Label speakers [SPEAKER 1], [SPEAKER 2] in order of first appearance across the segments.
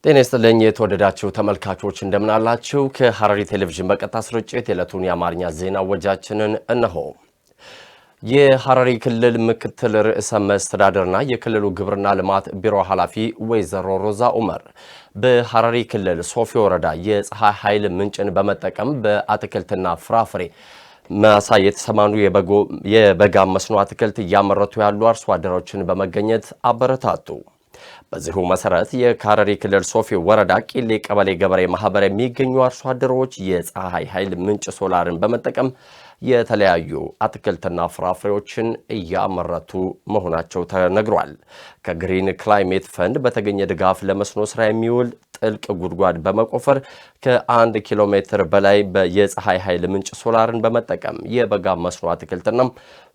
[SPEAKER 1] ጤና ይስጥልኝ የተወደዳችሁ ተመልካቾች እንደምን አላችሁ? ከሐረሪ ቴሌቪዥን በቀጥታ ስርጭት የዕለቱን የአማርኛ ዜና ወጃችንን እነሆ። የሐረሪ ክልል ምክትል ርዕሰ መስተዳድርና የክልሉ ግብርና ልማት ቢሮ ኃላፊ ወይዘሮ ሮዛ ኡመር በሐረሪ ክልል ሶፊ ወረዳ የፀሐይ ኃይል ምንጭን በመጠቀም በአትክልትና ፍራፍሬ ማሳ የተሰማኑ የበጋ መስኖ አትክልት እያመረቱ ያሉ አርሶ አደሮችን በመገኘት አበረታቱ። በዚሁ መሰረት የሐረሪ ክልል ሶፊ ወረዳ ቂሌ ቀበሌ ገበሬ ማህበር የሚገኙ አርሶ አደሮች የፀሐይ ኃይል ምንጭ ሶላርን በመጠቀም የተለያዩ አትክልትና ፍራፍሬዎችን እያመረቱ መሆናቸው ተነግሯል። ከግሪን ክላይሜት ፈንድ በተገኘ ድጋፍ ለመስኖ ስራ የሚውል ጥልቅ ጉድጓድ በመቆፈር ከ1 ኪሎ ሜትር በላይ የፀሐይ ኃይል ምንጭ ሶላርን በመጠቀም የበጋ መስኖ አትክልትና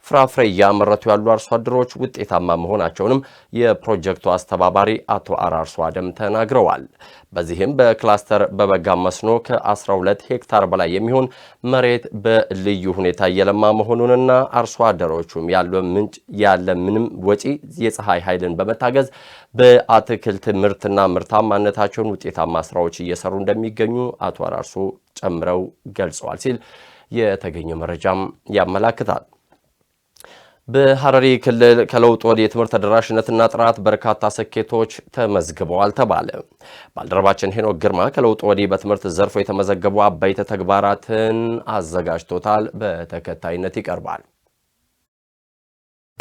[SPEAKER 1] ፍራፍሬ እያመረቱ ያሉ አርሶ አደሮች ውጤታማ መሆናቸውንም የፕሮጀክቱ አስተባባሪ አቶ አራርሶ አደም ተናግረዋል። በዚህም በክላስተር በበጋ መስኖ ከ12 ሄክታር በላይ የሚሆን መሬት በልዩ ሁኔታ እየለማ መሆኑንና አርሶ አደሮቹም ያለ ምንም ወጪ የፀሐይ ኃይልን በመታገዝ በአትክልት ምርትና ምርታማነታቸውን ውጤታማ ስራዎች እየሰሩ እንደሚገኙ አቶ አራርሶ ጨምረው ገልጸዋል ሲል የተገኘው መረጃም ያመላክታል። በሐረሪ ክልል ከለውጥ ወዲህ የትምህርት ተደራሽነትና ጥራት በርካታ ስኬቶች ተመዝግበዋል ተባለ። ባልደረባችን ሄኖክ ግርማ ከለውጥ ወዲህ በትምህርት ዘርፉ የተመዘገቡ አበይት ተግባራትን አዘጋጅቶታል። በተከታይነት ይቀርባል።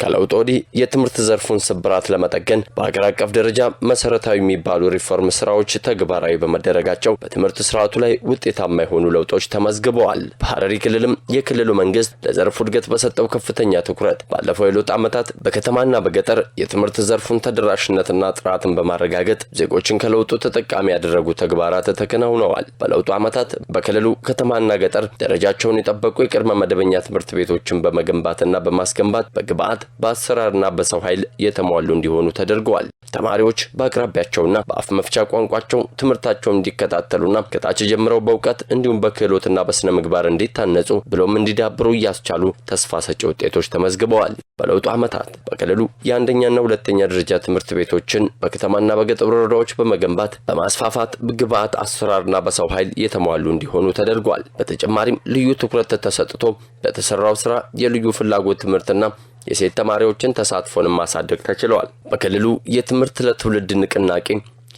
[SPEAKER 1] ከለውጥ ወዲህ የትምህርት ዘርፉን ስብራት ለመጠገን በአገር አቀፍ ደረጃ መሰረታዊ የሚባሉ ሪፎርም ስራዎች ተግባራዊ በመደረጋቸው በትምህርት ስርዓቱ ላይ ውጤታማ የሆኑ ለውጦች ተመዝግበዋል። በሐረሪ ክልልም የክልሉ መንግስት ለዘርፉ እድገት በሰጠው ከፍተኛ ትኩረት ባለፈው የለውጥ ዓመታት በከተማና በገጠር የትምህርት ዘርፉን ተደራሽነትና ጥራትን በማረጋገጥ ዜጎችን ከለውጡ ተጠቃሚ ያደረጉ ተግባራት ተከናውነዋል። በለውጡ ዓመታት በክልሉ ከተማና ገጠር ደረጃቸውን የጠበቁ የቅድመ መደበኛ ትምህርት ቤቶችን በመገንባትና በማስገንባት በግብዓት በአሰራርና በሰው ኃይል የተሟሉ እንዲሆኑ ተደርገዋል። ተማሪዎች በአቅራቢያቸውና በአፍ መፍቻ ቋንቋቸው ትምህርታቸውን እንዲከታተሉና ከታች ጀምረው በእውቀት እንዲሁም በክህሎትና በስነ ምግባር እንዲታነጹ ብሎም እንዲዳብሩ እያስቻሉ ተስፋ ሰጪ ውጤቶች ተመዝግበዋል። በለውጡ ዓመታት በክልሉ የአንደኛና ሁለተኛ ደረጃ ትምህርት ቤቶችን በከተማና በገጠር ወረዳዎች በመገንባት በማስፋፋት ግብዓት፣ አሰራርና በሰው ኃይል የተሟሉ እንዲሆኑ ተደርጓል። በተጨማሪም ልዩ ትኩረት ተሰጥቶ በተሰራው ስራ የልዩ ፍላጎት ትምህርትና የሴት ተማሪዎችን ተሳትፎን ማሳደግ ተችሏል። በክልሉ የትምህርት ለትውልድ ንቅናቄ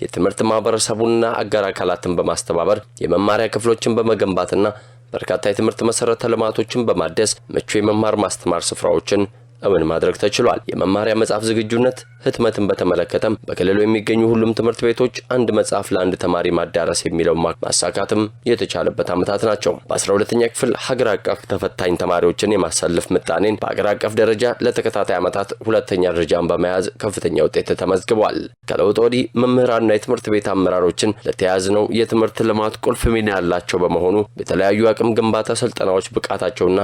[SPEAKER 1] የትምህርት ማህበረሰቡንና አጋር አካላትን በማስተባበር የመማሪያ ክፍሎችን በመገንባትና በርካታ የትምህርት መሰረተ ልማቶችን በማደስ ምቹ የመማር ማስተማር ስፍራዎችን እውን ማድረግ ተችሏል። የመማሪያ መጽሐፍ ዝግጁነት ህትመትን በተመለከተም በክልሉ የሚገኙ ሁሉም ትምህርት ቤቶች አንድ መጽሐፍ ለአንድ ተማሪ ማዳረስ የሚለው ማሳካትም የተቻለበት ዓመታት ናቸው። በ12ኛ ክፍል ሀገር አቀፍ ተፈታኝ ተማሪዎችን የማሰለፍ ምጣኔን በሀገር አቀፍ ደረጃ ለተከታታይ ዓመታት ሁለተኛ ደረጃን በመያዝ ከፍተኛ ውጤት ተመዝግቧል። ከለውጥ ወዲህ መምህራንና የትምህርት ቤት አመራሮችን ለተያዝነው የትምህርት ልማት ቁልፍ ሚና ያላቸው በመሆኑ በተለያዩ አቅም ግንባታ ስልጠናዎች ብቃታቸውና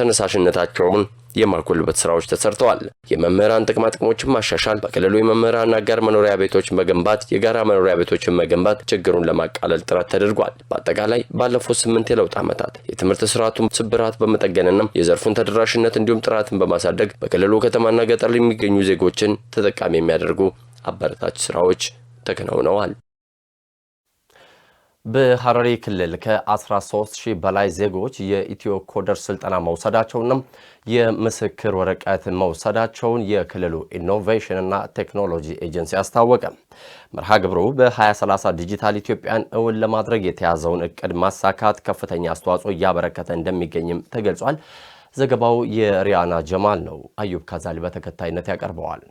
[SPEAKER 1] ተነሳሽነታቸውን የማጎልበት ስራዎች ተሰርተዋል። የመምህራን ጥቅማ ጥቅሞችን ማሻሻል፣ በክልሉ የመምህራን አጋር መኖሪያ ቤቶችን መገንባት፣ የጋራ መኖሪያ ቤቶችን መገንባት ችግሩን ለማቃለል ጥረት ተደርጓል። በአጠቃላይ ባለፉት 8 የለውጥ ዓመታት የትምህርት ስርዓቱን ስብራት በመጠገንና የዘርፉን ተደራሽነት እንዲሁም ጥራትን በማሳደግ በክልሉ ከተማና ገጠር የሚገኙ ዜጎችን ተጠቃሚ የሚያደርጉ አበረታች ስራዎች ተከናውነዋል። በሐረሪ ክልል ከ13000 በላይ ዜጎች የኢትዮ ኮደር ስልጠና መውሰዳቸውና የምስክር ወረቀት መውሰዳቸውን የክልሉ ኢኖቬሽንና ቴክኖሎጂ ኤጀንሲ አስታወቀ። መርሃ ግብሩ በ2030 ዲጂታል ኢትዮጵያን እውን ለማድረግ የተያዘውን እቅድ ማሳካት ከፍተኛ አስተዋጽኦ እያበረከተ እንደሚገኝም ተገልጿል። ዘገባው የሪያና ጀማል ነው። አዩብ ካዛሊ በተከታይነት ያቀርበዋል።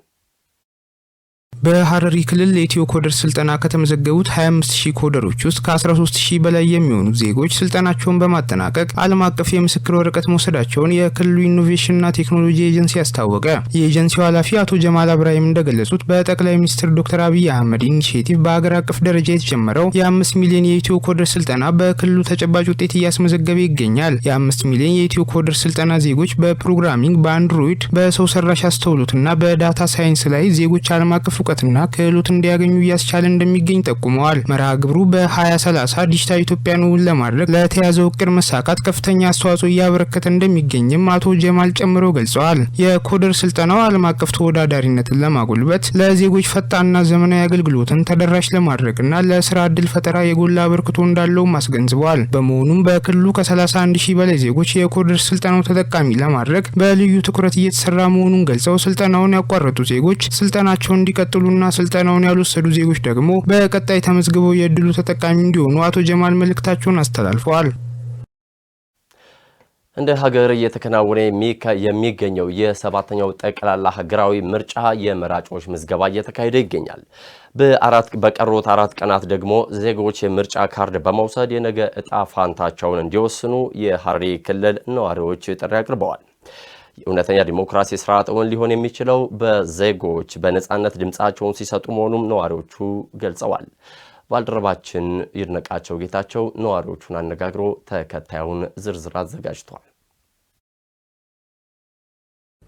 [SPEAKER 2] በሐረሪ ክልል የኢትዮ ኮደር ስልጠና ከተመዘገቡት 25000 ኮደሮች ውስጥ ከ13000 በላይ የሚሆኑ ዜጎች ስልጠናቸውን በማጠናቀቅ ዓለም አቀፍ የምስክር ወረቀት መውሰዳቸውን የክልሉ ኢኖቬሽንና ቴክኖሎጂ ኤጀንሲ አስታወቀ። የኤጀንሲው ኃላፊ አቶ ጀማል አብራሂም እንደገለጹት በጠቅላይ ሚኒስትር ዶክተር አብይ አህመድ ኢኒሼቲቭ በአገር አቀፍ ደረጃ የተጀመረው የ5 ሚሊዮን የኢትዮ ኮደር ስልጠና በክልሉ ተጨባጭ ውጤት እያስመዘገበ ይገኛል። የ5 ሚሊዮን የኢትዮ ኮደር ስልጠና ዜጎች በፕሮግራሚንግ፣ በአንድሮይድ፣ በሰው ሰራሽ አስተውሎትና በዳታ ሳይንስ ላይ ዜጎች ዓለም አቀፍ እውቀትና ክህሎት እንዲያገኙ እያስቻለ እንደሚገኝ ጠቁመዋል። መርሃ ግብሩ በ2030 ዲጂታል ኢትዮጵያን እውን ለማድረግ ለተያዘው እቅድ መሳካት ከፍተኛ አስተዋጽኦ እያበረከተ እንደሚገኝም አቶ ጀማል ጨምረው ገልጸዋል። የኮደር ስልጠናው ዓለም አቀፍ ተወዳዳሪነትን ለማጎልበት ለዜጎች ፈጣንና ዘመናዊ አገልግሎትን ተደራሽ ለማድረግና ለስራ ዕድል ፈጠራ የጎላ አበርክቶ እንዳለውም አስገንዝበዋል። በመሆኑም በክልሉ ከ31 ሺህ በላይ ዜጎች የኮደር ስልጠናው ተጠቃሚ ለማድረግ በልዩ ትኩረት እየተሰራ መሆኑን ገልጸው ስልጠናውን ያቋረጡ ዜጎች ስልጠናቸውን እንዲቀጥሉና ስልጠናውን ያልወሰዱ ዜጎች ደግሞ በቀጣይ ተመዝግበው የዕድሉ ተጠቃሚ እንዲሆኑ አቶ ጀማል መልእክታቸውን አስተላልፈዋል።
[SPEAKER 1] እንደ ሀገር እየተከናወነ የሚገኘው የሰባተኛው ጠቅላላ ሀገራዊ ምርጫ የመራጮች ምዝገባ እየተካሄደ ይገኛል። በቀሩት 4 ቀናት ደግሞ ዜጎች የምርጫ ካርድ በመውሰድ የነገ እጣ ፋንታቸውን እንዲወስኑ የሐረሪ ክልል ነዋሪዎች ጥሪ አቅርበዋል። የእውነተኛ ዲሞክራሲ ስርዓት እውን ሊሆን የሚችለው በዜጎች በነጻነት ድምጻቸውን ሲሰጡ መሆኑን ነዋሪዎቹ ገልጸዋል። ባልደረባችን ይድነቃቸው ጌታቸው ነዋሪዎቹን አነጋግሮ ተከታዩን ዝርዝር አዘጋጅቷል።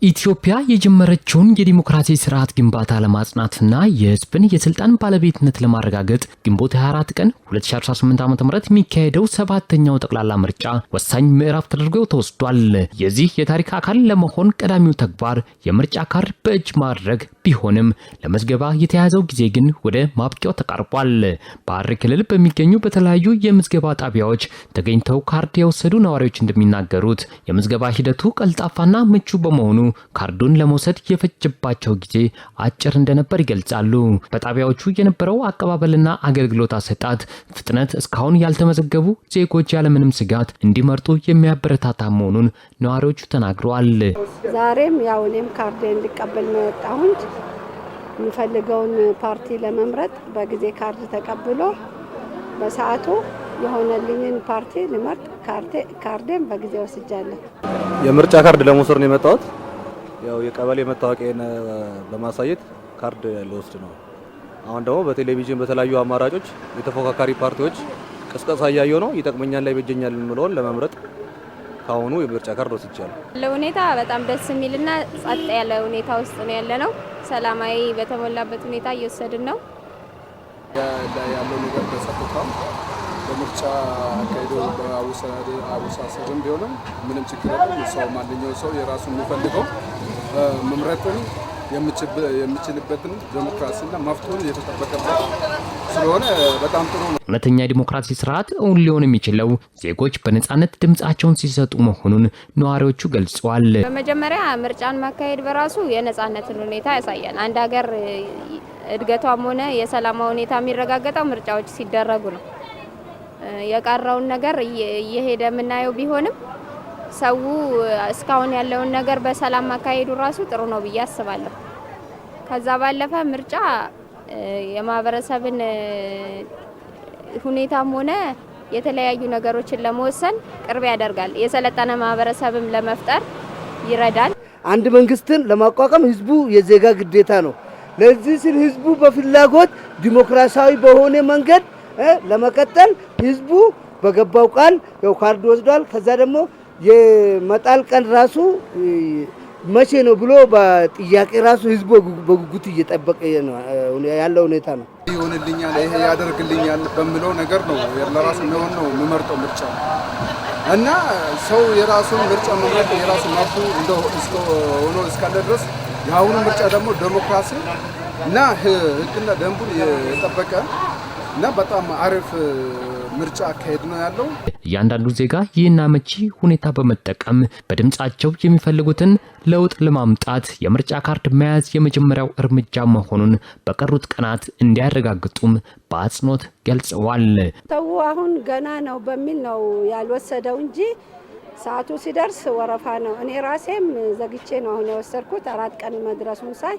[SPEAKER 3] ኢትዮጵያ የጀመረችውን የዲሞክራሲ ስርዓት ግንባታ ለማጽናትና የህዝብን የስልጣን ባለቤትነት ለማረጋገጥ ግንቦት 24 ቀን 2018 ዓ.ም የሚካሄደው ሰባተኛው ጠቅላላ ምርጫ ወሳኝ ምዕራፍ ተደርጎ ተወስዷል። የዚህ የታሪክ አካል ለመሆን ቀዳሚው ተግባር የምርጫ ካርድ በእጅ ማድረግ ቢሆንም ለመዝገባ የተያዘው ጊዜ ግን ወደ ማብቂያው ተቃርቧል። በሐረሪ ክልል በሚገኙ በተለያዩ የምዝገባ ጣቢያዎች ተገኝተው ካርድ የወሰዱ ነዋሪዎች እንደሚናገሩት የምዝገባ ሂደቱ ቀልጣፋና ምቹ በመሆኑ ካርዱን ለመውሰድ የፈጀባቸው ጊዜ አጭር እንደነበር ይገልጻሉ። በጣቢያዎቹ የነበረው አቀባበልና አገልግሎት አሰጣጥ ፍጥነት እስካሁን ያልተመዘገቡ ዜጎች ያለምንም ስጋት እንዲመርጡ የሚያበረታታ መሆኑን ነዋሪዎቹ ተናግረዋል።
[SPEAKER 4] ዛሬም ያው እኔም ካርድ እንድቀበል መጣሁኝ። የምፈልገውን ፓርቲ ለመምረጥ በጊዜ ካርድ ተቀብሎ በሰዓቱ የሆነልኝን ፓርቲ ልመርጥ ካርዴን በጊዜ ወስጃለሁ።
[SPEAKER 5] የምርጫ ካርድ ለመውሰድ ነው የመጣሁት። ያው የቀበሌ መታወቂያን በማሳየት ካርድ ልወስድ ነው። አሁን ደግሞ በቴሌቪዥን በተለያዩ አማራጮች የተፎካካሪ ፓርቲዎች ቅስቀሳ እያየሁ ነው። ይጠቅመኛል ላይ በጀኛል የምለውን ለመምረጥ ካሁኑ የምርጫ ካርድ ወስጃለሁ።
[SPEAKER 6] ለሁኔታ በጣም ደስ የሚልና ጸጥ ያለ ሁኔታ ውስጥ ነው ያለነው። ሰላማዊ በተሞላበት ሁኔታ እየወሰድን ነው
[SPEAKER 7] ያለው ነገር በጸጥታው በምርጫ አካሄዶ በአወሳሰድም ቢሆንም ምንም ችግር የለም። ሰው ማንኛውም ሰው የራሱን የሚፈልገው መምረጥን የሚችልበትን ዲሞክራሲና መብቱን የተጠበቀበት ስለሆነ በጣም ጥሩ ነው።
[SPEAKER 3] እውነተኛ ዲሞክራሲ ስርዓት እውን ሊሆን የሚችለው ዜጎች በነጻነት ድምጻቸውን ሲሰጡ መሆኑን ነዋሪዎቹ ገልጸዋል።
[SPEAKER 6] በመጀመሪያ ምርጫን ማካሄድ በራሱ የነጻነትን ሁኔታ ያሳያል። አንድ ሀገር እድገቷም ሆነ የሰላም ሁኔታ የሚረጋገጠው ምርጫዎች ሲደረጉ ነው። የቀረውን ነገር እየሄደ የምናየው ቢሆንም ሰው እስካሁን ያለውን ነገር በሰላም ማካሄዱ ራሱ ጥሩ ነው ብዬ አስባለሁ። ከዛ ባለፈ ምርጫ የማህበረሰብን ሁኔታም ሆነ የተለያዩ ነገሮችን ለመወሰን ቅርብ ያደርጋል። የሰለጠነ ማህበረሰብም ለመፍጠር ይረዳል።
[SPEAKER 8] አንድ መንግስትን ለማቋቋም ህዝቡ የዜጋ ግዴታ ነው። ለዚህ ሲል ህዝቡ በፍላጎት ዲሞክራሲያዊ በሆነ መንገድ ለመቀጠል ህዝቡ በገባው ቃል ያው ካርድ ወስዷል። ከዛ ደግሞ የመጣል ቀን ራሱ መቼ ነው ብሎ በጥያቄ ራሱ ህዝቡ በጉጉት እየጠበቀ ያለው ሁኔታ ነው።
[SPEAKER 7] ይሆንልኛል፣ ይሄ ያደርግልኛል በሚለው ነገር ነው ለራሱ ነው የሚመርጠው ምርጫ እና ሰው የራሱን ምርጫ መምረጥ የራሱ መብቱ ሆኖ እስካለ ድረስ የአሁኑ ምርጫ ደግሞ ዲሞክራሲ እና ህግና ደንቡን የጠበቀ እና በጣም አሪፍ ምርጫ አካሄድ ነው ያለው።
[SPEAKER 3] እያንዳንዱ ዜጋ ይህን አመቺ ሁኔታ በመጠቀም በድምጻቸው የሚፈልጉትን ለውጥ ለማምጣት የምርጫ ካርድ መያዝ የመጀመሪያው እርምጃ መሆኑን በቀሩት ቀናት እንዲያረጋግጡም በአጽንኦት ገልጸዋል።
[SPEAKER 4] ሰው አሁን ገና ነው በሚል ነው ያልወሰደው እንጂ ሰዓቱ ሲደርስ ወረፋ ነው። እኔ ራሴም ዘግቼ ነው አሁን የወሰድኩት 4 ቀን መድረሱን ሳይ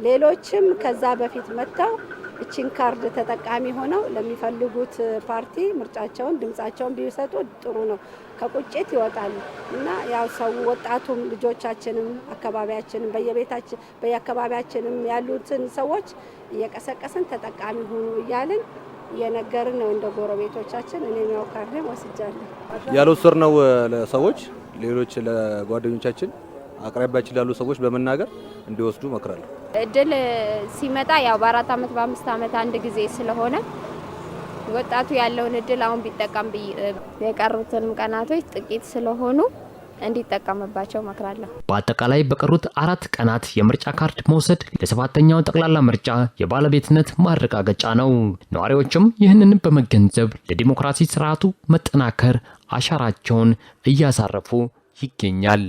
[SPEAKER 4] ሌሎችም ከዛ በፊት መጥተው እቺን ካርድ ተጠቃሚ ሆነው ለሚፈልጉት ፓርቲ ምርጫቸውን ድምጻቸውን ቢሰጡ ጥሩ ነው። ከቁጭት ይወጣሉ እና ያው ሰው ወጣቱም ልጆቻችንም አካባቢያችንም በየአካባቢያችንም ያሉትን ሰዎች እየቀሰቀስን ተጠቃሚ ሆኑ እያልን የነገርን ነው እንደ ጎረቤቶቻችን። እኔ ያው ካርድ ወስጃለሁ።
[SPEAKER 5] ያልወሰድነው ለሰዎች ሌሎች ለጓደኞቻችን አቅራቢያችን ያሉ ሰዎች በመናገር እንዲወስዱ መክራለሁ።
[SPEAKER 6] እድል ሲመጣ ያው በ4 አመት በ5 አመት አንድ ጊዜ ስለሆነ ወጣቱ ያለውን እድል አሁን ቢጠቀም የቀሩትንም ቀናቶች ጥቂት ስለሆኑ እንዲጠቀምባቸው መክራለሁ።
[SPEAKER 3] በአጠቃላይ በቀሩት 4 ቀናት የምርጫ ካርድ መውሰድ ለ7ኛው ጠቅላላ ምርጫ የባለቤትነት ማረጋገጫ ነው። ነዋሪዎችም ይህንን በመገንዘብ ለዲሞክራሲ ስርዓቱ መጠናከር አሻራቸውን እያሳረፉ ይገኛል።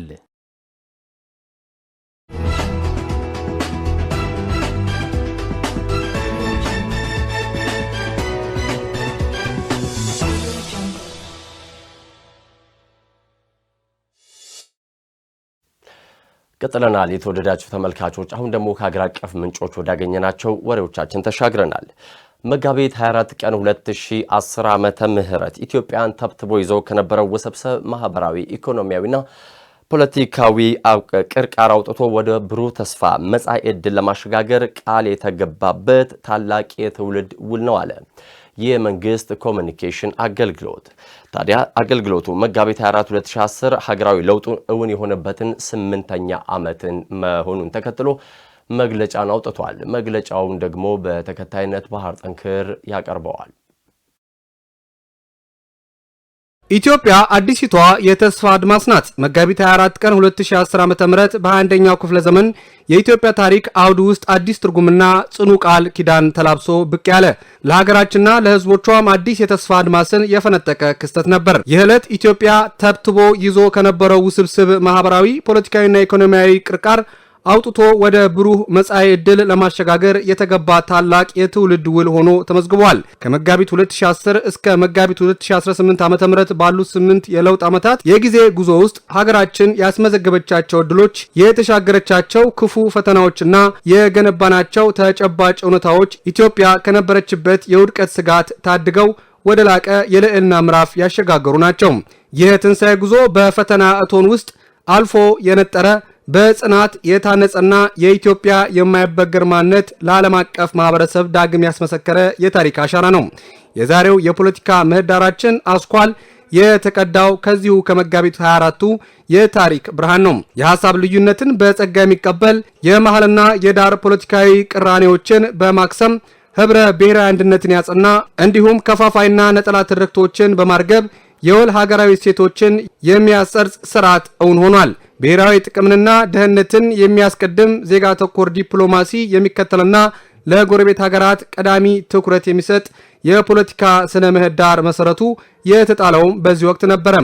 [SPEAKER 1] ቀጥለናል። የተወደዳችሁ ተመልካቾች አሁን ደግሞ ከሀገር አቀፍ ምንጮች ወዳገኘናቸው ወሬዎቻችን ተሻግረናል። መጋቢት 24 ቀን 2010 ዓመተ ምህረት ኢትዮጵያን ተብትቦ ይዘው ከነበረው ውስብስብ ማህበራዊ ኢኮኖሚያዊና ፖለቲካዊ ቅርቃር አውጥቶ ወደ ብሩህ ተስፋ መጻኢ ዕድል ለማሸጋገር ቃል የተገባበት ታላቅ የትውልድ ውል ነው አለ የመንግስት ኮሚኒኬሽን አገልግሎት። ታዲያ አገልግሎቱ መጋቢት 24 2010 ሀገራዊ ለውጡን እውን የሆነበትን 8ኛ ዓመትን መሆኑን ተከትሎ መግለጫን አውጥቷል። መግለጫውን ደግሞ በተከታይነት ባህር ጠንክር ያቀርበዋል።
[SPEAKER 9] ኢትዮጵያ አዲሲቷ የተስፋ አድማስ ናት። መጋቢት 24 ቀን 2010 ዓ.ም በ21ኛው ክፍለ ዘመን የኢትዮጵያ ታሪክ አውድ ውስጥ አዲስ ትርጉምና ጽኑ ቃል ኪዳን ተላብሶ ብቅ ያለ ለሀገራችንና ለሕዝቦቿም አዲስ የተስፋ አድማስን የፈነጠቀ ክስተት ነበር። ይህ ዕለት ኢትዮጵያ ተብትቦ ይዞ ከነበረው ውስብስብ ማህበራዊ፣ ፖለቲካዊና ኢኮኖሚያዊ ቅርቃር አውጥቶ ወደ ብሩህ መጻኢ ዕድል ለማሸጋገር የተገባ ታላቅ የትውልድ ውል ሆኖ ተመዝግቧል። ከመጋቢት 2010 እስከ መጋቢት 2018 ዓ.ም ባሉት 8 የለውጥ ዓመታት የጊዜ ጉዞ ውስጥ ሀገራችን ያስመዘገበቻቸው ድሎች፣ የተሻገረቻቸው ክፉ ፈተናዎችና የገነባናቸው ተጨባጭ እውነታዎች ኢትዮጵያ ከነበረችበት የውድቀት ስጋት ታድገው ወደ ላቀ የልዕልና ምዕራፍ ያሸጋገሩ ናቸው። ይህ ትንሣኤ ጉዞ በፈተና እቶን ውስጥ አልፎ የነጠረ በጽናት የታነጸና የኢትዮጵያ የማይበገር ማንነት ለዓለም አቀፍ ማህበረሰብ ዳግም ያስመሰከረ የታሪክ አሻራ ነው። የዛሬው የፖለቲካ ምህዳራችን አስኳል የተቀዳው ከዚሁ ከመጋቢት 24ቱ የታሪክ ብርሃን ነው። የሐሳብ ልዩነትን በጸጋ የሚቀበል የመሃልና የዳር ፖለቲካዊ ቅራኔዎችን በማክሰም ህብረ ብሔራዊ አንድነትን ያጸና እንዲሁም ከፋፋይና ነጠላ ትርክቶችን በማርገብ የወል ሀገራዊ እሴቶችን የሚያሰርጽ ስርዓት እውን ሆኗል። ብሔራዊ ጥቅምንና ደህንነትን የሚያስቀድም ዜጋ ተኮር ዲፕሎማሲ የሚከተልና ለጎረቤት ሀገራት ቀዳሚ ትኩረት የሚሰጥ የፖለቲካ ስነ ምህዳር መሰረቱ የተጣለውም በዚህ ወቅት ነበረ።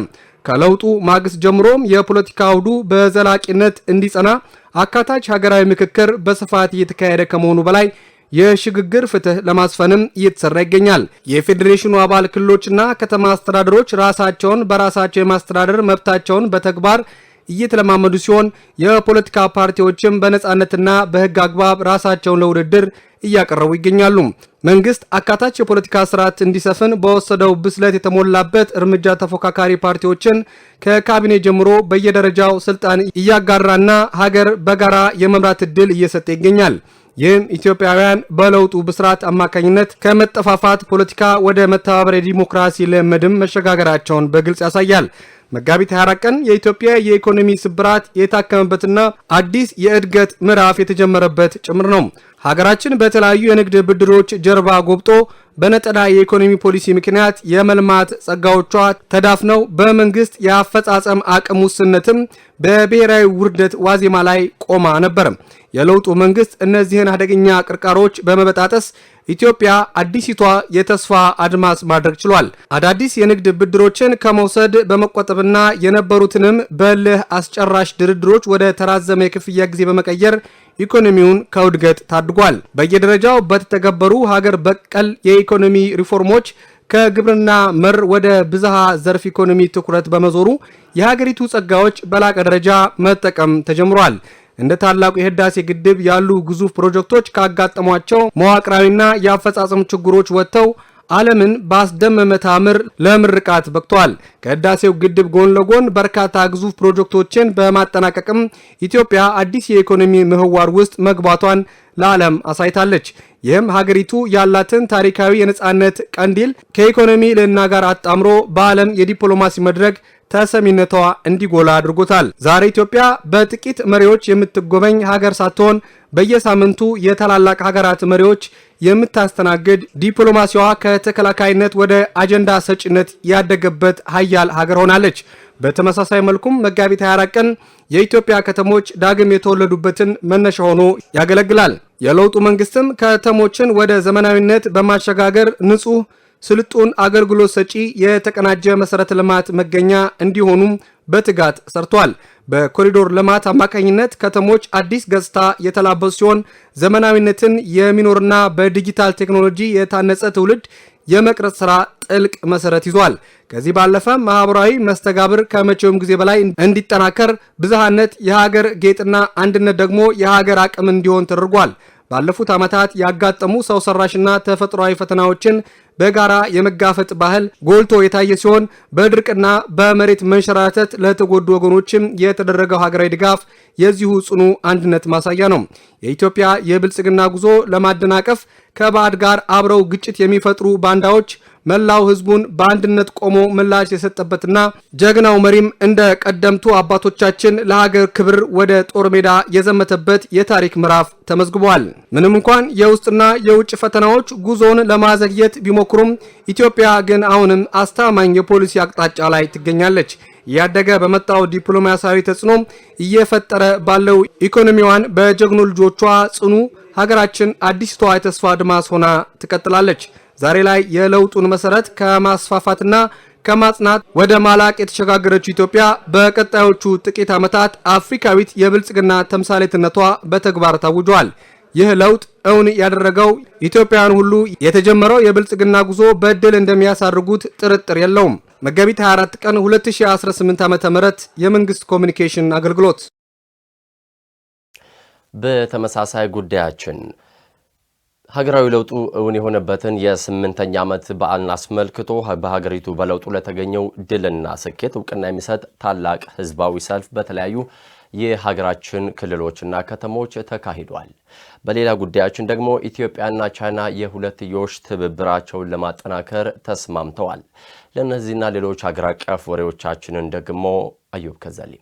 [SPEAKER 9] ከለውጡ ማግስት ጀምሮም የፖለቲካ አውዱ በዘላቂነት እንዲጸና አካታች ሀገራዊ ምክክር በስፋት እየተካሄደ ከመሆኑ በላይ የሽግግር ፍትህ ለማስፈንም እየተሰራ ይገኛል። የፌዴሬሽኑ አባል ክልሎችና ከተማ አስተዳደሮች ራሳቸውን በራሳቸው የማስተዳደር መብታቸውን በተግባር እየተለማመዱ ሲሆን የፖለቲካ ፓርቲዎችም በነጻነትና በህግ አግባብ ራሳቸውን ለውድድር እያቀረቡ ይገኛሉ። መንግስት አካታች የፖለቲካ ስርዓት እንዲሰፍን በወሰደው ብስለት የተሞላበት እርምጃ ተፎካካሪ ፓርቲዎችን ከካቢኔ ጀምሮ በየደረጃው ስልጣን እያጋራና ሀገር በጋራ የመምራት እድል እየሰጠ ይገኛል። ይህም ኢትዮጵያውያን በለውጡ ብስራት አማካኝነት ከመጠፋፋት ፖለቲካ ወደ መተባበር የዲሞክራሲ ልምድም መሸጋገራቸውን በግልጽ ያሳያል። መጋቢት 24 ቀን የኢትዮጵያ የኢኮኖሚ ስብራት የታከመበትና አዲስ የእድገት ምዕራፍ የተጀመረበት ጭምር ነው። ሀገራችን በተለያዩ የንግድ ብድሮች ጀርባ ጎብጦ በነጠላ የኢኮኖሚ ፖሊሲ ምክንያት የመልማት ጸጋዎቿ ተዳፍነው በመንግስት የአፈጻጸም አቅም ውስንነትም በብሔራዊ ውርደት ዋዜማ ላይ ቆማ ነበር። የለውጡ መንግስት እነዚህን አደገኛ ቅርቃሮች በመበጣጠስ ኢትዮጵያ አዲሲቷ የተስፋ አድማስ ማድረግ ችሏል። አዳዲስ የንግድ ብድሮችን ከመውሰድ በመቆጠብና የነበሩትንም በልህ አስጨራሽ ድርድሮች ወደ ተራዘመ የክፍያ ጊዜ በመቀየር ኢኮኖሚውን ከውድቀት ታድጓል። በየደረጃው በተተገበሩ ሀገር በቀል የኢኮኖሚ ሪፎርሞች ከግብርና መር ወደ ብዝሃ ዘርፍ ኢኮኖሚ ትኩረት በመዞሩ የሀገሪቱ ጸጋዎች በላቀ ደረጃ መጠቀም ተጀምሯል። እንደ ታላቁ የህዳሴ ግድብ ያሉ ግዙፍ ፕሮጀክቶች ካጋጠሟቸው መዋቅራዊና የአፈጻጸም ችግሮች ወጥተው ዓለምን ባስደመመ ታምር ለምርቃት በቅተዋል። ከህዳሴው ግድብ ጎን ለጎን በርካታ ግዙፍ ፕሮጀክቶችን በማጠናቀቅም ኢትዮጵያ አዲስ የኢኮኖሚ ምህዋር ውስጥ መግባቷን ለዓለም አሳይታለች። ይህም ሀገሪቱ ያላትን ታሪካዊ የነጻነት ቀንዲል ከኢኮኖሚ ልዕልና ጋር አጣምሮ በዓለም የዲፕሎማሲ መድረክ ተሰሚነቷ እንዲጎላ አድርጎታል። ዛሬ ኢትዮጵያ በጥቂት መሪዎች የምትጎበኝ ሀገር ሳትሆን በየሳምንቱ የታላላቅ ሀገራት መሪዎች የምታስተናግድ ዲፕሎማሲዋ ከተከላካይነት ወደ አጀንዳ ሰጪነት ያደገበት ሀያል ሀገር ሆናለች። በተመሳሳይ መልኩም መጋቢት 24 ቀን የኢትዮጵያ ከተሞች ዳግም የተወለዱበትን መነሻ ሆኖ ያገለግላል። የለውጡ መንግስትም ከተሞችን ወደ ዘመናዊነት በማሸጋገር ንጹህ ስልጡን አገልግሎት ሰጪ የተቀናጀ መሰረተ ልማት መገኛ እንዲሆኑም በትጋት ሰርቷል። በኮሪዶር ልማት አማካኝነት ከተሞች አዲስ ገጽታ የተላበሱ ሲሆን ዘመናዊነትን የሚኖርና በዲጂታል ቴክኖሎጂ የታነጸ ትውልድ የመቅረጽ ስራ ጥልቅ መሰረት ይዟል። ከዚህ ባለፈ ማህበራዊ መስተጋብር ከመቼውም ጊዜ በላይ እንዲጠናከር ብዝሃነት የሀገር ጌጥና አንድነት ደግሞ የሀገር አቅም እንዲሆን ተደርጓል። ባለፉት ዓመታት ያጋጠሙ ሰው ሰራሽና ተፈጥሯዊ ፈተናዎችን በጋራ የመጋፈጥ ባህል ጎልቶ የታየ ሲሆን በድርቅና በመሬት መንሸራተት ለተጎዱ ወገኖችም የተደረገው ሀገራዊ ድጋፍ የዚሁ ጽኑ አንድነት ማሳያ ነው። የኢትዮጵያ የብልጽግና ጉዞ ለማደናቀፍ ከባዕድ ጋር አብረው ግጭት የሚፈጥሩ ባንዳዎች መላው ህዝቡን በአንድነት ቆሞ ምላሽ የሰጠበትና ጀግናው መሪም እንደ ቀደምቱ አባቶቻችን ለሀገር ክብር ወደ ጦር ሜዳ የዘመተበት የታሪክ ምዕራፍ ተመዝግቧል። ምንም እንኳን የውስጥና የውጭ ፈተናዎች ጉዞን ለማዘግየት ቢሞክሩም ኢትዮጵያ ግን አሁንም አስተማማኝ የፖሊሲ አቅጣጫ ላይ ትገኛለች። ያደገ በመጣው ዲፕሎማሲያዊ ተጽዕኖ እየፈጠረ ባለው ኢኮኖሚዋን በጀግኖ ልጆቿ ጽኑ ሀገራችን አዲስቷ የተስፋ አድማስ ሆና ትቀጥላለች። ዛሬ ላይ የለውጡን መሰረት ከማስፋፋትና ከማጽናት ወደ ማላቅ የተሸጋገረችው ኢትዮጵያ በቀጣዮቹ ጥቂት ዓመታት አፍሪካዊት የብልጽግና ተምሳሌትነቷ በተግባር ታውጇል። ይህ ለውጥ እውን ያደረገው ኢትዮጵያውያን ሁሉ የተጀመረው የብልጽግና ጉዞ በድል እንደሚያሳርጉት ጥርጥር የለውም። መጋቢት 24 ቀን 2018 ዓ.ም የመንግስት ኮሚኒኬሽን አገልግሎት።
[SPEAKER 1] በተመሳሳይ ጉዳያችን ሀገራዊ ለውጡ እውን የሆነበትን የ8ኛ ዓመት በዓልን አስመልክቶ በሀገሪቱ በለውጡ ለተገኘው ድልና ስኬት እውቅና የሚሰጥ ታላቅ ህዝባዊ ሰልፍ በተለያዩ የሀገራችን ክልሎችና ከተሞች ተካሂዷል። በሌላ ጉዳያችን ደግሞ ኢትዮጵያና ቻይና የሁለትዮሽ ትብብራቸውን ለማጠናከር ተስማምተዋል። ለእነዚህና ሌሎች ሀገር አቀፍ ወሬዎቻችንን ደግሞ አዩብ ከዛሊ።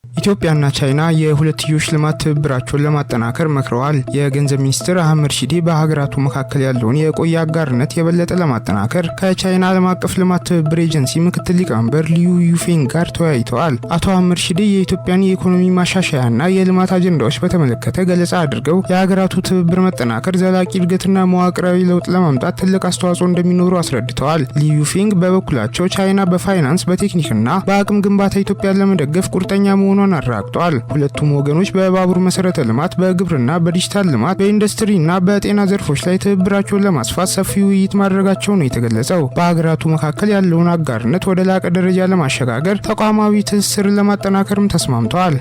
[SPEAKER 2] ኢትዮጵያና ቻይና የሁለትዮሽ ልማት ትብብራቸውን ለማጠናከር መክረዋል። የገንዘብ ሚኒስትር አህመድ ሺዴ በሀገራቱ መካከል ያለውን የቆየ አጋርነት የበለጠ ለማጠናከር ከቻይና ዓለም አቀፍ ልማት ትብብር ኤጀንሲ ምክትል ሊቀመንበር ሊዩ ዩፌንግ ጋር ተወያይተዋል። አቶ አህመድ ሺዴ የኢትዮጵያን የኢኮኖሚ ማሻሻያና የልማት አጀንዳዎች በተመለከተ ገለጻ አድርገው የሀገራቱ ትብብር መጠናከር ዘላቂ እድገትና መዋቅራዊ ለውጥ ለማምጣት ትልቅ አስተዋጽኦ እንደሚኖሩ አስረድተዋል። ሊዩ ዩፌንግ በበኩላቸው ቻይና በፋይናንስ በቴክኒክና በአቅም ግንባታ ኢትዮጵያን ለመደገፍ ቁርጠኛ መሆኗን አረጋግጠዋል። ሁለቱም ወገኖች በባቡር መሰረተ ልማት፣ በግብርና፣ በዲጂታል ልማት፣ በኢንዱስትሪና በጤና ዘርፎች ላይ ትብብራቸውን ለማስፋት ሰፊ ውይይት ማድረጋቸው ነው የተገለጸው። በሀገራቱ መካከል ያለውን አጋርነት ወደ ላቀ ደረጃ ለማሸጋገር ተቋማዊ ትስስርን ለማጠናከርም ተስማምተዋል።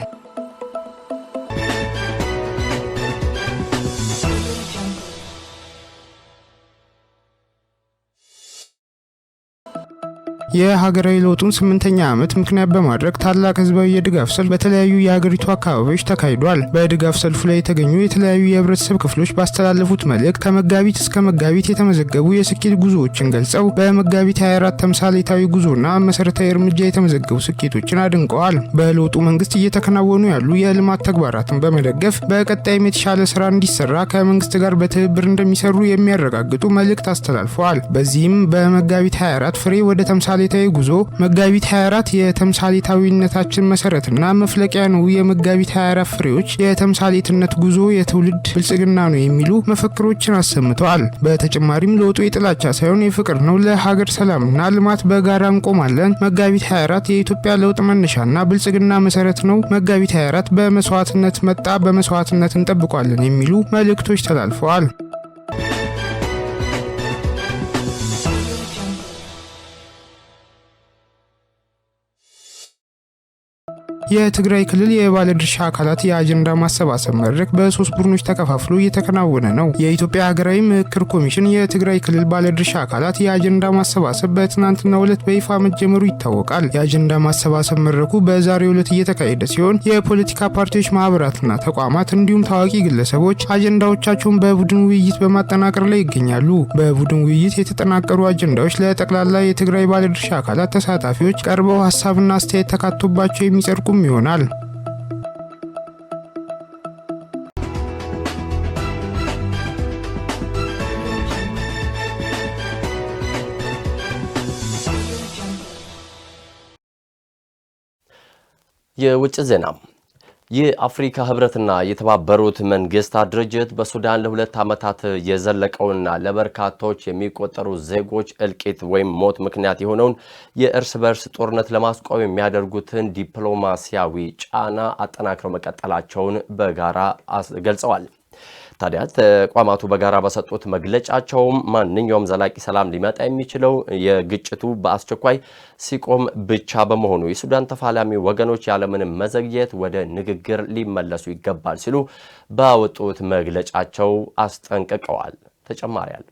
[SPEAKER 2] የሀገራዊ ለውጡን 8ኛ ዓመት ምክንያት በማድረግ ታላቅ ህዝባዊ የድጋፍ ሰልፍ በተለያዩ የሀገሪቱ አካባቢዎች ተካሂዷል። በድጋፍ ሰልፉ ላይ የተገኙ የተለያዩ የህብረተሰብ ክፍሎች ባስተላለፉት መልእክት ከመጋቢት እስከ መጋቢት የተመዘገቡ የስኬት ጉዞዎችን ገልጸው በመጋቢት 24 ተምሳሌታዊ ጉዞና መሰረታዊ እርምጃ የተመዘገቡ ስኬቶችን አድንቀዋል። በለውጡ መንግስት እየተከናወኑ ያሉ የልማት ተግባራትን በመደገፍ በቀጣይም የተሻለ ስራ እንዲሰራ ከመንግስት ጋር በትብብር እንደሚሰሩ የሚያረጋግጡ መልእክት አስተላልፈዋል። በዚህም በመጋቢት 24 ፍሬ ወደ ተምሳሌታዊ ጉዞ፣ መጋቢት 24 የተምሳሌታዊነታችን መሰረትና መፍለቂያ ነው፣ የመጋቢት 24 ፍሬዎች የተምሳሌትነት ጉዞ የትውልድ ብልጽግና ነው የሚሉ መፈክሮችን አሰምተዋል። በተጨማሪም ለውጡ የጥላቻ ሳይሆን የፍቅር ነው፣ ለሀገር ሰላምና ልማት በጋራ እንቆማለን፣ መጋቢት 24 የኢትዮጵያ ለውጥ መነሻና ብልጽግና መሰረት ነው፣ መጋቢት 24 በመስዋዕትነት መጣ፣ በመስዋዕትነት እንጠብቋለን የሚሉ መልእክቶች ተላልፈዋል። የትግራይ ክልል የባለድርሻ አካላት የአጀንዳ ማሰባሰብ መድረክ በ3 ቡድኖች ተከፋፍሎ እየተከናወነ ነው። የኢትዮጵያ ሀገራዊ ምክክር ኮሚሽን የትግራይ ክልል ባለድርሻ አካላት የአጀንዳ ማሰባሰብ በትናንትናው ዕለት በይፋ መጀመሩ ይታወቃል። የአጀንዳ ማሰባሰብ መድረኩ በዛሬው ዕለት እየተካሄደ ሲሆን የፖለቲካ ፓርቲዎች፣ ማህበራትና ተቋማት እንዲሁም ታዋቂ ግለሰቦች አጀንዳዎቻቸውን በቡድን ውይይት በማጠናቀር ላይ ይገኛሉ። በቡድን ውይይት የተጠናቀሩ አጀንዳዎች ለጠቅላላ የትግራይ ባለድርሻ አካላት ተሳታፊዎች ቀርበው ሀሳብና አስተያየት ተካቶባቸው የሚጸድቁም ይሆናል።
[SPEAKER 1] የውጭ ዜና። የአፍሪካ ህብረትና የተባበሩት መንግስታት ድርጅት በሱዳን ለ2 ዓመታት የዘለቀውና ለበርካቶች የሚቆጠሩ ዜጎች እልቂት ወይም ሞት ምክንያት የሆነውን የእርስ በርስ ጦርነት ለማስቆም የሚያደርጉትን ዲፕሎማሲያዊ ጫና አጠናክረው መቀጠላቸውን በጋራ ገልጸዋል። ታዲያ ተቋማቱ በጋራ በሰጡት መግለጫቸውም ማንኛውም ዘላቂ ሰላም ሊመጣ የሚችለው የግጭቱ በአስቸኳይ ሲቆም ብቻ በመሆኑ የሱዳን ተፋላሚ ወገኖች ያለምንም መዘግየት ወደ ንግግር ሊመለሱ ይገባል ሲሉ ባወጡት መግለጫቸው አስጠንቅቀዋል። ተጨማሪ አለ።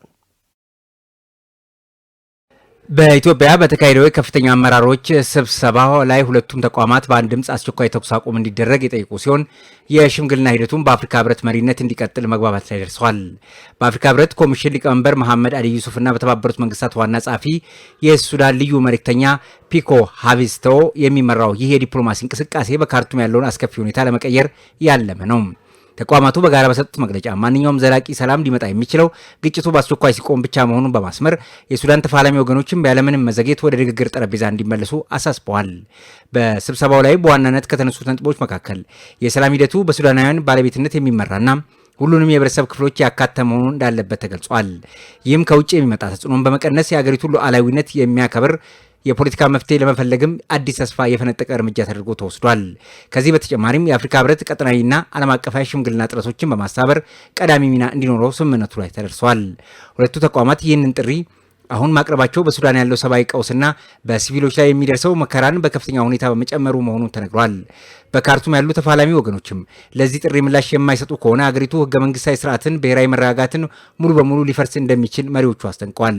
[SPEAKER 10] በኢትዮጵያ በተካሄደው ከፍተኛ አመራሮች ስብሰባ ላይ ሁለቱም ተቋማት በአንድ ድምጽ አስቸኳይ ተኩስ አቁም እንዲደረግ የጠየቁ ሲሆን የሽምግልና ሂደቱን በአፍሪካ ህብረት መሪነት እንዲቀጥል መግባባት ላይ ደርሰዋል። በአፍሪካ ህብረት ኮሚሽን ሊቀመንበር መሐመድ አሊ ዩሱፍና በተባበሩት መንግስታት ዋና ጸሐፊ የሱዳን ልዩ መልእክተኛ ፒኮ ሃቪስቶ የሚመራው ይህ የዲፕሎማሲ እንቅስቃሴ በካርቱም ያለውን አስከፊ ሁኔታ ለመቀየር ያለመ ነው። ተቋማቱ በጋራ በሰጡት መግለጫ ማንኛውም ዘላቂ ሰላም ሊመጣ የሚችለው ግጭቱ በአስቸኳይ ሲቆም ብቻ መሆኑን በማስመር የሱዳን ተፋላሚ ወገኖችም ያለምንም መዘግየት ወደ ንግግር ጠረጴዛ እንዲመለሱ አሳስበዋል። በስብሰባው ላይ በዋናነት ከተነሱት ነጥቦች መካከል የሰላም ሂደቱ በሱዳናውያን ባለቤትነት የሚመራና ሁሉንም የህብረተሰብ ክፍሎች ያካተተ መሆኑን እንዳለበት ተገልጿል። ይህም ከውጭ የሚመጣ ተጽዕኖን በመቀነስ የሀገሪቱን ሉዓላዊነት የሚያከብር የፖለቲካ መፍትሄ ለመፈለግም አዲስ ተስፋ የፈነጠቀ እርምጃ ተደርጎ ተወስዷል። ከዚህ በተጨማሪም የአፍሪካ ህብረት ቀጠናዊና ዓለም አቀፋዊ ሽምግልና ጥረቶችን በማስተባበር ቀዳሚ ሚና እንዲኖረው ስምምነቱ ላይ ተደርሷል። ሁለቱ ተቋማት ይህንን ጥሪ አሁን ማቅረባቸው በሱዳን ያለው ሰብአዊ ቀውስና በሲቪሎች ላይ የሚደርሰው መከራን በከፍተኛ ሁኔታ በመጨመሩ መሆኑን ተነግሯል። በካርቱም ያሉ ተፋላሚ ወገኖችም ለዚህ ጥሪ ምላሽ የማይሰጡ ከሆነ አገሪቱ ህገ መንግስታዊ ስርዓትን፣ ብሔራዊ መረጋጋትን ሙሉ በሙሉ ሊፈርስ እንደሚችል መሪዎቹ አስጠንቀዋል።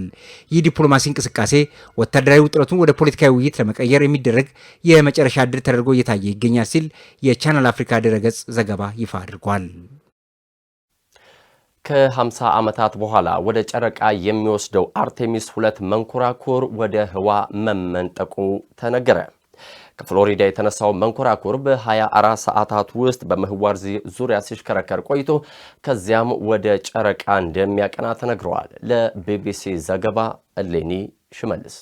[SPEAKER 10] ይህ ዲፕሎማሲ እንቅስቃሴ ወታደራዊ ውጥረቱን ወደ ፖለቲካዊ ውይይት ለመቀየር የሚደረግ የመጨረሻ ዕድል ተደርጎ እየታየ ይገኛል ሲል የቻናል አፍሪካ ድረገጽ ዘገባ ይፋ አድርጓል።
[SPEAKER 1] ከ50 ዓመታት በኋላ ወደ ጨረቃ የሚወስደው አርቴሚስ 2 መንኮራኩር ወደ ህዋ መመንጠቁ ተነገረ። ከፍሎሪዳ የተነሳው መንኮራኩር በ24 ሰዓታት ውስጥ በምህዋር ዙሪያ ሲሽከረከር ቆይቶ ከዚያም ወደ ጨረቃ እንደሚያቀና ተነግሯል። ለቢቢሲ ዘገባ እሌኒ ሽመልስ።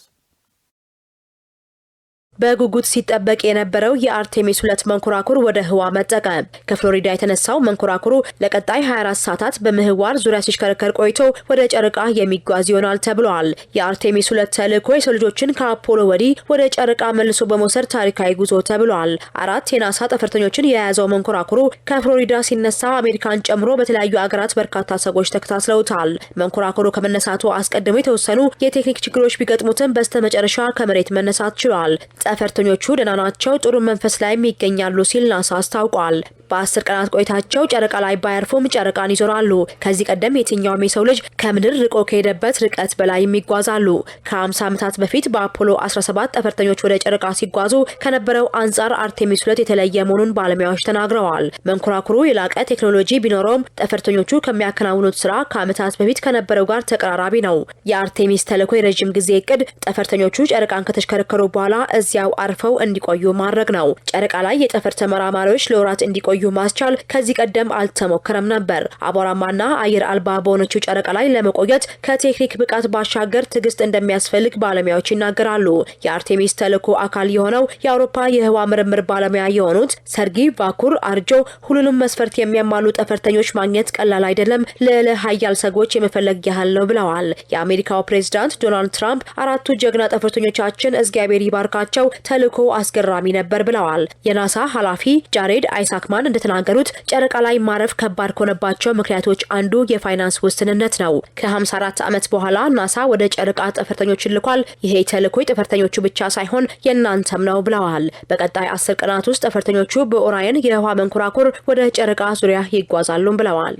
[SPEAKER 11] በጉጉት ሲጠበቅ የነበረው የአርቴሚስ 2 መንኮራኩር ወደ ህዋ መጠቀ። ከፍሎሪዳ የተነሳው መንኮራኩሩ ለቀጣይ 24 ሰዓታት በምህዋር ዙሪያ ሲሽከረከር ቆይቶ ወደ ጨረቃ የሚጓዝ ይሆናል ተብሏል። የአርቴሚስ 2 ተልዕኮ የሰው ልጆችን ከአፖሎ ወዲህ ወደ ጨረቃ መልሶ በመውሰድ ታሪካዊ ጉዞ ተብሏል። 4 የናሳ ጠፈርተኞችን የያዘው መንኮራኩሩ ከፍሎሪዳ ሲነሳ አሜሪካን ጨምሮ በተለያዩ አገራት በርካታ ሰዎች ተከታትለውታል። መንኮራኩሩ ከመነሳቱ አስቀድሞ የተወሰኑ የቴክኒክ ችግሮች ቢገጥሙትም በስተመጨረሻ ከመሬት መነሳት ችሏል። ጠፈርተኞቹ ደህና ናቸው፣ ጥሩ መንፈስ ላይም ይገኛሉ ሲል ናሳ አስታውቋል። በ10 ቀናት ቆይታቸው ጨረቃ ላይ ባያርፉም ጨረቃን ይዞራሉ። ከዚህ ቀደም የትኛውም የሰው ልጅ ከምድር ርቆ ከሄደበት ርቀት በላይ ይጓዛሉ። ከ50 ዓመታት በፊት በአፖሎ 17 ጠፈርተኞች ወደ ጨረቃ ሲጓዙ ከነበረው አንጻር አርቴሚስ 2 የተለየ መሆኑን ባለሙያዎች ተናግረዋል። መንኮራኩሩ የላቀ ቴክኖሎጂ ቢኖረውም ጠፈርተኞቹ ከሚያከናውኑት ስራ ከዓመታት በፊት ከነበረው ጋር ተቀራራቢ ነው። የአርቴሚስ ተልዕኮ የረጅም ጊዜ እቅድ ጠፈርተኞቹ ጨረቃን ከተሽከረከሩ በኋላ እዚያው አርፈው እንዲቆዩ ማድረግ ነው። ጨረቃ ላይ የጠፈር ተመራማሪዎች ለወራት እንዲቆዩ ማስቻል ከዚህ ቀደም አልተሞከረም ነበር። አቧራማና አየር አልባ በሆነችው ጨረቃ ላይ ለመቆየት ከቴክኒክ ብቃት ባሻገር ትዕግስት እንደሚያስፈልግ ባለሙያዎች ይናገራሉ። የአርቴሚስ ተልዕኮ አካል የሆነው የአውሮፓ የህዋ ምርምር ባለሙያ የሆኑት ሰርጊ ቫኩር አርጆ ሁሉንም መስፈርት የሚያሟሉ ጠፈርተኞች ማግኘት ቀላል አይደለም፣ ልዕለ ኃያል ሰዎች የመፈለግ ያህል ነው ብለዋል። የአሜሪካው ፕሬዝዳንት ዶናልድ ትራምፕ 4ቱ ጀግና ጠፈርተኞቻችን እግዚአብሔር ይባርካቸው፣ ተልዕኮ አስገራሚ ነበር ብለዋል። የናሳ ኃላፊ ጃሬድ አይሳክማን ኪዳን እንደተናገሩት ጨረቃ ላይ ማረፍ ከባድ ከሆነባቸው ምክንያቶች አንዱ የፋይናንስ ውስንነት ነው። ከ54 ዓመት በኋላ ናሳ ወደ ጨረቃ ጠፈርተኞችን ልኳል። ይሄ ተልዕኮ ጠፈርተኞቹ ብቻ ሳይሆን የእናንተም ነው ብለዋል። በቀጣይ 10 ቀናት ውስጥ ጠፈርተኞቹ በኦራየን የህዋ መንኮራኩር ወደ ጨረቃ ዙሪያ ይጓዛሉ ብለዋል።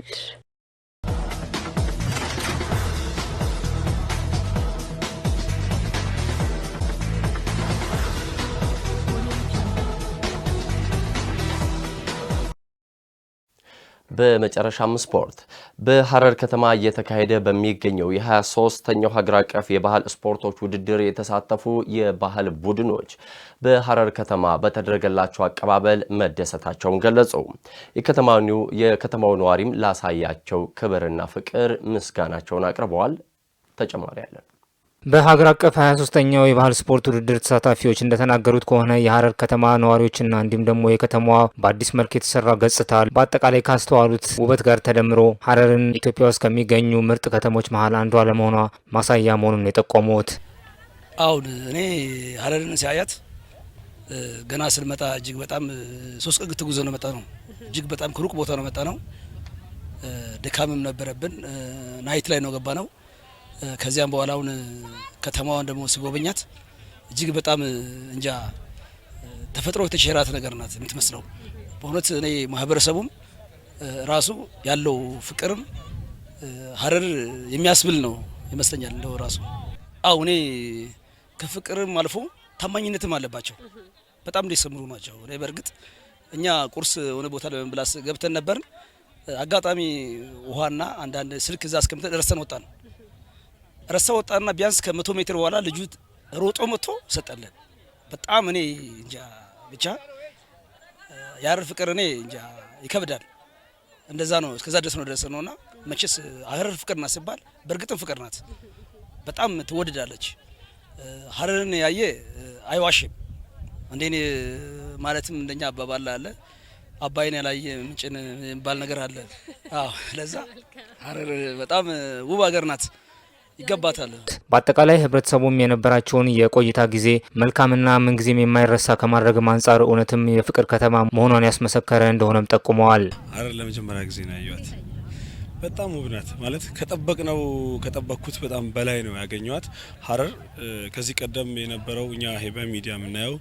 [SPEAKER 1] በመጨረሻም ስፖርት በሐረር ከተማ እየተካሄደ በሚገኘው የ23ኛው ሀገር አቀፍ የባህል ስፖርቶች ውድድር የተሳተፉ የባህል ቡድኖች በሐረር ከተማ በተደረገላቸው አቀባበል መደሰታቸውን ገለጹ። የከተማው ነዋሪም ላሳያቸው ክብርና ፍቅር ምስጋናቸውን አቅርበዋል። ተጨማሪ ያለን
[SPEAKER 12] በሀገር አቀፍ 23ኛው የባህል ስፖርት ውድድር ተሳታፊዎች እንደተናገሩት ከሆነ የሐረር ከተማ ነዋሪዎችና እንዲሁም ደግሞ የከተማዋ በአዲስ መልክ የተሰራ ገጽታ በአጠቃላይ ካስተዋሉት ውበት ጋር ተደምሮ ሐረርን ኢትዮጵያ ውስጥ ከሚገኙ ምርጥ ከተሞች መሀል አንዷ ለመሆኗ ማሳያ መሆኑን የጠቆሙት
[SPEAKER 13] አሁን እኔ ሐረርን ሲያያት ገና ስንመጣ እጅግ በጣም 3 ቀን ተጉዞ ነው መጣ ነው። እጅግ በጣም ከሩቅ ቦታ ነው መጣ ነው። ድካምም ነበረብን። ናይት ላይ ነው ገባ ነው። ከዚያም በኋላ አሁን ከተማዋን ደግሞ ሲጎበኛት እጅግ በጣም እንጃ ተፈጥሮ የተቸራት ነገር ናት የምትመስለው። በእውነት እኔ ማህበረሰቡም ራሱ ያለው ፍቅርም ሐረር የሚያስብል ነው ይመስለኛል። እንደው ራሱ እኔ ከፍቅርም አልፎ ታማኝነትም አለባቸው። በጣም ደስምሩ ናቸው። እኔ በርግጥ እኛ ቁርስ ሆነ ቦታ ለመብላት ገብተን ነበር። አጋጣሚ ውሃና አንዳንድ ስልክ እዛ አስቀምጠን ረሰን ወጣና ቢያንስ ከ100 ሜትር በኋላ ልጁ ሮጦ መጥቶ ሰጠለን። በጣም እኔ እንጃ ብቻ የሐረር ፍቅር እኔ እንጃ ይከብዳል። እንደዛ ነው። እስከዛ ድረስ ነው ደረሰነውና መቼስ ሐረር ፍቅር ናት ሲባል በእርግጥም ፍቅር ናት። በጣም ትወደዳለች። ሐረርን ያየ አይዋሽም። እንደኔ ማለትም እንደኛ አባባል አለ አባይን ያላየ ምንጭን የሚባል ነገር አለ። ለዛ ሐረር በጣም ውብ ሀገር ናት። ይገባታል።
[SPEAKER 12] በአጠቃላይ ህብረተሰቡም የነበራቸውን የቆይታ ጊዜ መልካምና ምንጊዜም የማይረሳ ከማድረግም አንጻር እውነትም የፍቅር ከተማ መሆኗን ያስመሰከረ እንደሆነም ጠቁመዋል።
[SPEAKER 14] ሐረር ለመጀመሪያ ጊዜ ነው ያዩት። በጣም ውብ ናት። ማለት ከጠበቅኩት በጣም በላይ ነው ያገኘዋት። ሐረር ከዚህ ቀደም የነበረው እኛ በሚዲያ የምናየው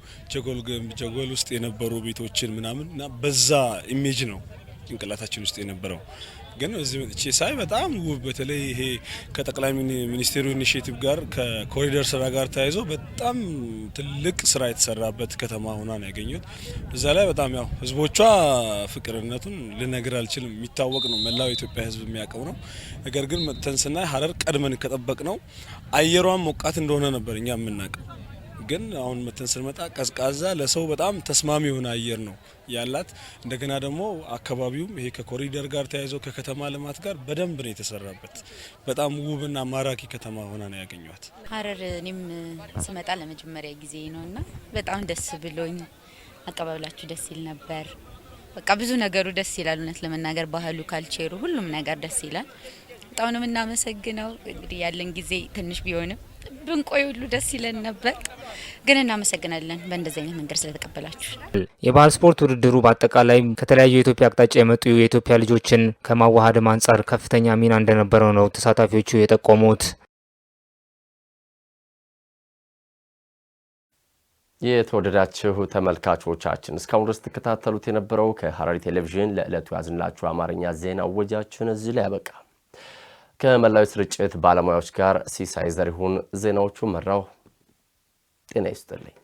[SPEAKER 14] ጀጎል ውስጥ የነበሩ ቤቶችን ምናምን እና በዛ ኢሜጅ ነው ጭንቅላታችን ውስጥ የነበረው። ግን እዚህ መጥቼ ሳይ በጣም ውብ፣ በተለይ ይሄ ከጠቅላይ ሚኒስቴሩ ኢኒሼቲቭ ጋር ከኮሪደር ስራ ጋር ተያይዞ በጣም ትልቅ ስራ የተሰራበት ከተማ ሆና ነው ያገኘሁት። እዛ ላይ በጣም ያው ህዝቦቿ ፍቅርነቱን ልነግር አልችልም፣ የሚታወቅ ነው፣ መላው የኢትዮጵያ ህዝብ የሚያውቀው ነው። ነገር ግን መጥተን ስናይ ሐረር ቀድመን ከጠበቅ ነው አየሯን ሞቃት እንደሆነ ነበር እኛ የምናውቀው። ግን አሁን መተን ስንመጣ ቀዝቃዛ ለሰው በጣም ተስማሚ የሆነ አየር ነው ያላት። እንደገና ደግሞ አካባቢውም ይሄ ከኮሪደር ጋር ተያይዞ ከከተማ ልማት ጋር በደንብ ነው የተሰራበት። በጣም ውብና ማራኪ ከተማ ሆና ነው ያገኘኋት።
[SPEAKER 15] ሐረር እኔም ስመጣ ለመጀመሪያ ጊዜ ነውና በጣም ደስ ብሎኝ፣ አቀባበላችሁ ደስ ይል ነበር። በቃ ብዙ ነገሩ ደስ ይላል። እውነት ለመናገር ባህሉ፣ ካልቸሩ፣ ሁሉም ነገር ደስ ይላል። በጣም ነው የምናመሰግነው። እንግዲህ ያለን ጊዜ ትንሽ ቢሆንም ብንቆይ ሁሉ ደስ ይለን ነበር፣ ግን እናመሰግናለን በእንደዚህ አይነት መንገድ ስለተቀበላችሁ።
[SPEAKER 12] የባህል ስፖርት ውድድሩ በአጠቃላይ ከተለያዩ የኢትዮጵያ አቅጣጫ የመጡ የኢትዮጵያ ልጆችን ከማዋሃድም አንጻር ከፍተኛ ሚና እንደነበረው ነው ተሳታፊዎቹ የጠቆሙት።
[SPEAKER 1] የተወደዳችሁ ተመልካቾቻችን እስካሁን ድረስ ተከታተሉት የነበረው ከሐረሪ ቴሌቪዥን ለዕለቱ ያዝንላችሁ አማርኛ ዜና ወጃችን እዚህ ላይ ያበቃ። ከመላው ስርጭት ባለሙያዎች ጋር ሲሳይ ዘሪሁን ዜናዎቹ መራው። ጤና ይስጥልኝ።